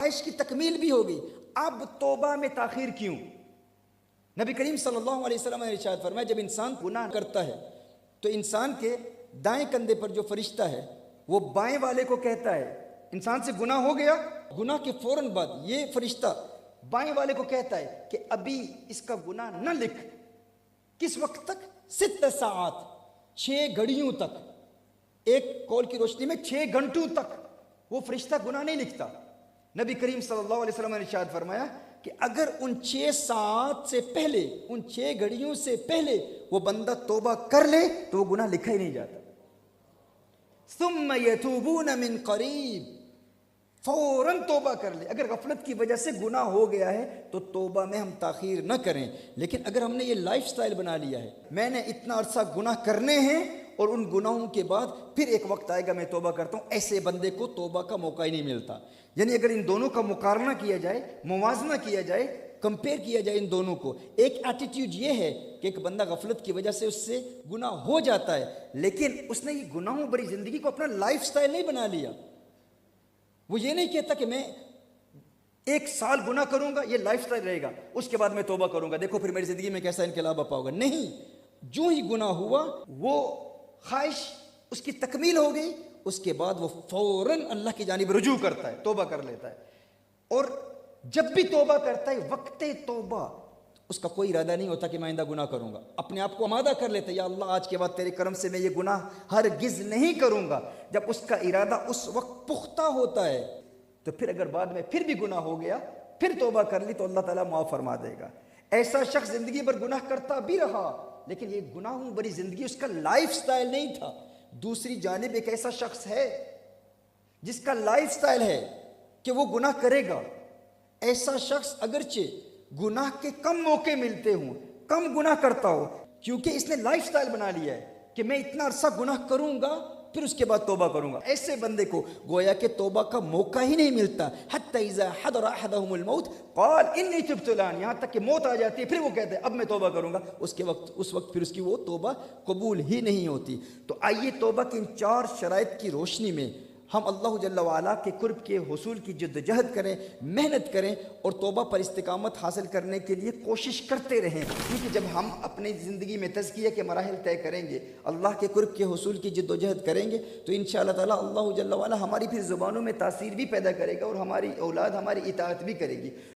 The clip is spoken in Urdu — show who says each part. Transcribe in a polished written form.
Speaker 1: خواہش کی تکمیل بھی ہو گئی، اب توبہ میں تاخیر کیوں؟ نبی کریم صلی اللہ علیہ وسلم نے ارشاد فرمایا جب انسان گناہ کرتا ہے تو انسان کے دائیں کندھے پر جو فرشتہ ہے وہ بائیں والے کو کہتا ہے، انسان سے گناہ ہو گیا، گناہ کے فوراً بعد یہ فرشتہ بائیں والے کو کہتا ہے کہ ابھی اس کا گناہ نہ لکھ۔ کس وقت تک؟ 6 ساعات، 6 گھڑیوں تک، ایک قول کی روشنی میں 6 گھنٹوں تک وہ فرشتہ گناہ نہیں لکھتا۔ نبی کریم صلی اللہ علیہ وسلم نے ارشاد فرمایا کہ اگر ان 6 ساعات سے پہلے، ان 6 گھڑیوں سے پہلے وہ بندہ توبہ کر لے تو وہ گناہ لکھا ہی نہیں جاتا۔ ثم یتوبون من قریب، فوراً توبہ کر لے۔ اگر غفلت کی وجہ سے گناہ ہو گیا ہے تو توبہ میں ہم تاخیر نہ کریں، لیکن اگر ہم نے یہ لائف سٹائل بنا لیا ہے میں نے اتنا عرصہ گناہ کرنے ہیں اور ان گناہوں کے بعد پھر ایک وقت آئے گا میں توبہ کرتا ہوں، ایسے بندے کو توبہ کا موقع ہی نہیں ملتا۔ یعنی اگر ان دونوں کا مقارنہ کیا جائے، موازنہ کیا جائے، کمپیئر کیا جائے ان دونوں کو، ایک ایٹیٹیوڈ یہ ہے کہ ایک بندہ غفلت کی وجہ سے اس سے گناہ ہو جاتا ہے، لیکن اس نے یہ گناہوں بری زندگی کو اپنا لائف سٹائل نہیں بنا لیا۔ وہ یہ نہیں کہتا کہ میں 1 سال گناہ کروں گا، یہ لائف سٹائل رہے گا، اس کے بعد میں توبہ کروں گا، دیکھو پھر میری زندگی میں کیسا انقلاب آپ ہوگا۔ نہیں، جو ہی گناہ ہوا وہ خواہش اس کی تکمیل ہو گئی، اس کے بعد وہ فوراً اللہ کی جانب رجوع کرتا ہے، توبہ کر لیتا ہے۔ اور جب بھی توبہ کرتا ہے وقت توبہ اس کا کوئی ارادہ نہیں ہوتا کہ میں آئندہ گناہ کروں گا، اپنے آپ کو آمادہ کر لیتا ہے یا اللہ آج کے بعد تیرے کرم سے میں یہ گناہ ہرگز نہیں کروں گا۔ جب اس کا ارادہ اس وقت پختہ ہوتا ہے تو پھر اگر بعد میں پھر بھی گناہ ہو گیا پھر توبہ کر لی تو اللہ تعالیٰ معاف فرما دے گا۔ ایسا شخص زندگی بھر گناہ کرتا بھی رہا لیکن یہ گناہوں بری زندگی اس کا لائف سٹائل نہیں تھا۔ دوسری جانب ایک ایسا شخص ہے جس کا لائف سٹائل ہے کہ وہ گناہ کرے گا۔ ایسا شخص اگرچہ گناہ کے کم موقع ملتے ہوں، کم گناہ کرتا ہو، کیونکہ اس نے لائف سٹائل بنا لیا ہے کہ میں اتنا عرصہ گناہ کروں گا پھر اس کے بعد توبہ کروں گا، ایسے بندے کو گویا کہ توبہ کا موقع ہی نہیں ملتا۔ حتی اذا حضر احدهم الموت قال انی تبت الان، یہاں تک کہ موت آ جاتی ہے پھر وہ کہتے ہیں اب میں توبہ کروں گا، اس وقت پھر اس کی وہ توبہ قبول ہی نہیں ہوتی۔ تو آئیے توبہ کی ان 4 شرائط کی روشنی میں ہم اللہ جل وعلا کے قرب کے حصول کی جدوجہد کریں، محنت کریں اور توبہ پر استقامت حاصل کرنے کے لیے کوشش کرتے رہیں، کیونکہ جب ہم اپنی زندگی میں تزکیہ کے مراحل طے کریں گے، اللہ کے قرب کے حصول کی جدوجہد کریں گے تو انشاءاللہ تعالی اللہ جل وعلا ہماری پھر زبانوں میں تاثیر بھی پیدا کرے گا اور ہماری اولاد ہماری اطاعت بھی کرے گی۔